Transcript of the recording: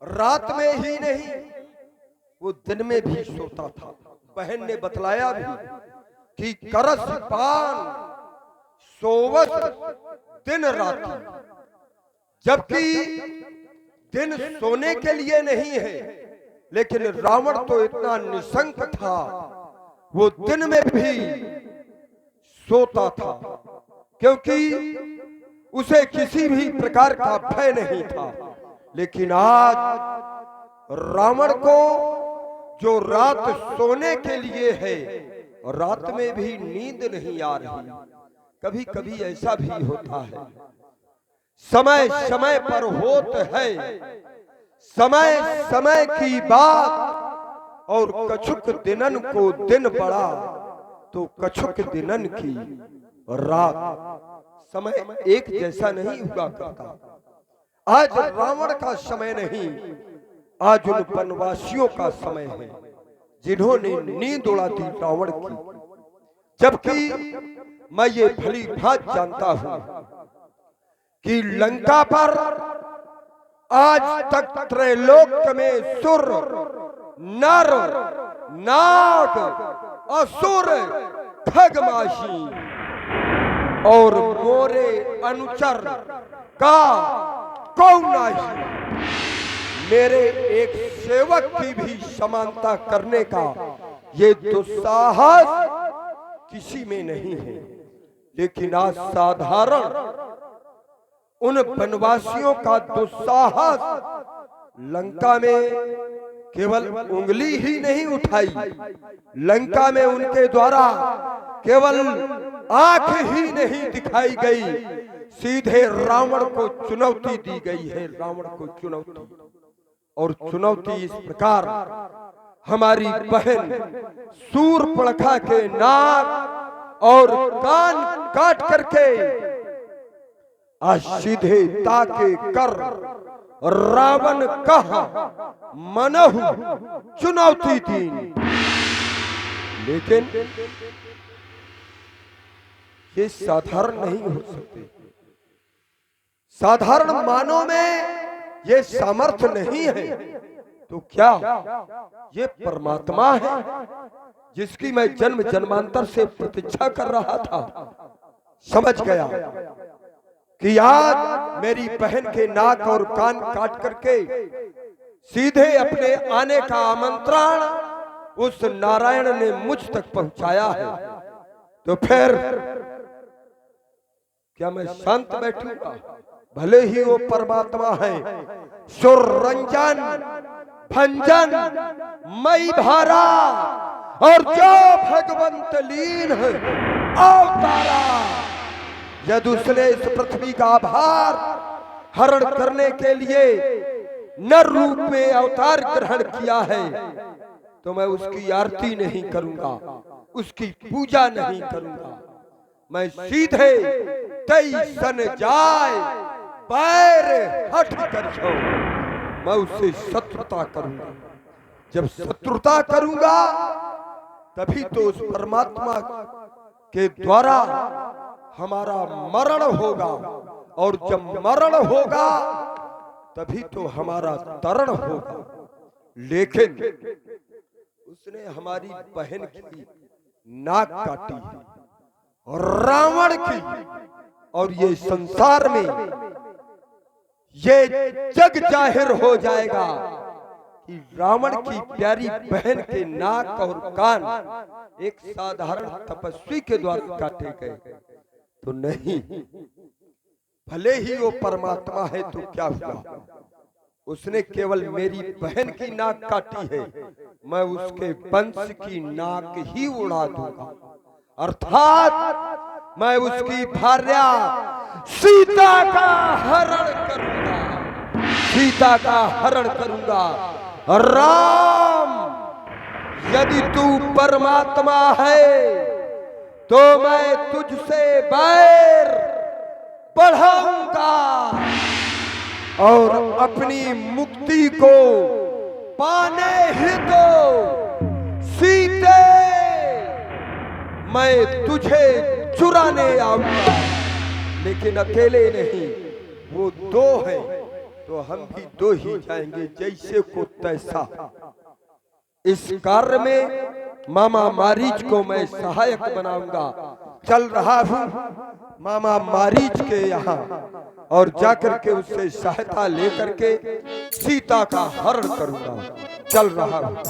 रात में ही नहीं, वो दिन में भी सोता था। बहन ने बतलाया भी कि करस पान सोवत दिन राती, जबकि दिन सोने के लिए नहीं है, लेकिन रावण तो इतना निशंक था, वो दिन में भी सोता था, क्योंकि उसे किसी भी प्रकार का भय नहीं था। लेकिन आज रावण को जो रात सोने के लिए है, रात में भी नींद नहीं आ रही। कभी कभी ऐसा भी होता है, समय समय पर होत है, समय समय की बात, और कछुक दिनन को दिन बड़ा तो कछुक दिनन की रात। समय एक जैसा नहीं हुआ करता। आज रावण का समय नहीं, आज उन वनवासियों का समय है जिन्होंने नींद उड़ा दी रावण की। जबकि मैं ये भली भांति जानता हूं कि लंका पर आज तक त्रैलोक में सुर, नर, नाग, असुर, खगमाशी और मोरे अनुचर का कौन नहीं, मेरे एक सेवक की भी समानता करने का ये दुस्साहस किसी में नहीं है। लेकिन आज साधारण उन वनवासियों का दुस्साहस लंका में केवल उंगली ही नहीं उठाई, लंका में उनके द्वारा केवल आंख ही नहीं दिखाई गई, सीधे रावण को चुनौती दी गई है। रावण को चुनौती, और चुनौती इस प्रकार, हमारी बहन सूर्पणखा के नाक और कान काट करके आज सीधे ताके कर रावण कहा मनहु चुनौती दी। लेकिन ये साधारण नहीं हो सकते, साधारण मानव में ये सामर्थ्य नहीं है, तो क्या ये परमात्मा है जिसकी मैं जन्म जन्मांतर से प्रतीक्षा कर रहा था। समझ गया कि आज मेरी बहन के नाक और कान काट करके सीधे अपने आने का आमंत्रण उस नारायण ने मुझ तक पहुंचाया है, तो फिर क्या मैं शांत बैठूंगा? भले ही वो परमात्मा है, सुर रंजन भंजन मई भारा, और जो भगवंत लीन है अवतारा। यदि उसने इस पृथ्वी का भार हरण करने के लिए नर रूप में अवतार ग्रहण किया है, तो मैं उसकी आरती नहीं करूंगा, उसकी पूजा नहीं करूंगा। मैं सीधे तई सन जाए पैर हट कर छो, मैं उससे शत्रुता करूंगा। जब शत्रुता करूंगा तभी तो उस परमात्मा के द्वारा हमारा मरण होगा, और जब मरण होगा तभी तो हमारा तरण होगा। लेकिन उसने हमारी बहन की नाक काटी है, रावण की, और ये संसार में ये जग जाहिर हो जाएगा कि रावण की प्यारी बहन के नाक और कान एक साधारण तपस्वी के द्वारा काटे गए। तो नहीं, भले ही वो परमात्मा है तो क्या हुआ, उसने केवल मेरी बहन की नाक काटी है, मैं उसके वंश की नाक ही उड़ा दूंगा। अर्थात मैं उसकी भार्या सीता का हरण करूंगा, सीता का हरण करूंगा। राम, यदि तू परमात्मा है तो मैं तुझसे बैर बढ़ाऊंगा, और अपनी मुक्ति को पाने हेतु सीते मैं तुझे चुराने आऊंगा। लेकिन अकेले नहीं, वो दो हैं, तो हम भी दो ही जाएंगे जैसे को तैसा। इस कार्य में मामा मारीच को मैं सहायक बनाऊंगा। चल रहा हूँ मामा मारीच के यहाँ और जाकर के उससे सहायता लेकर के सीता का हरण करूंगा। चल रहा हूँ।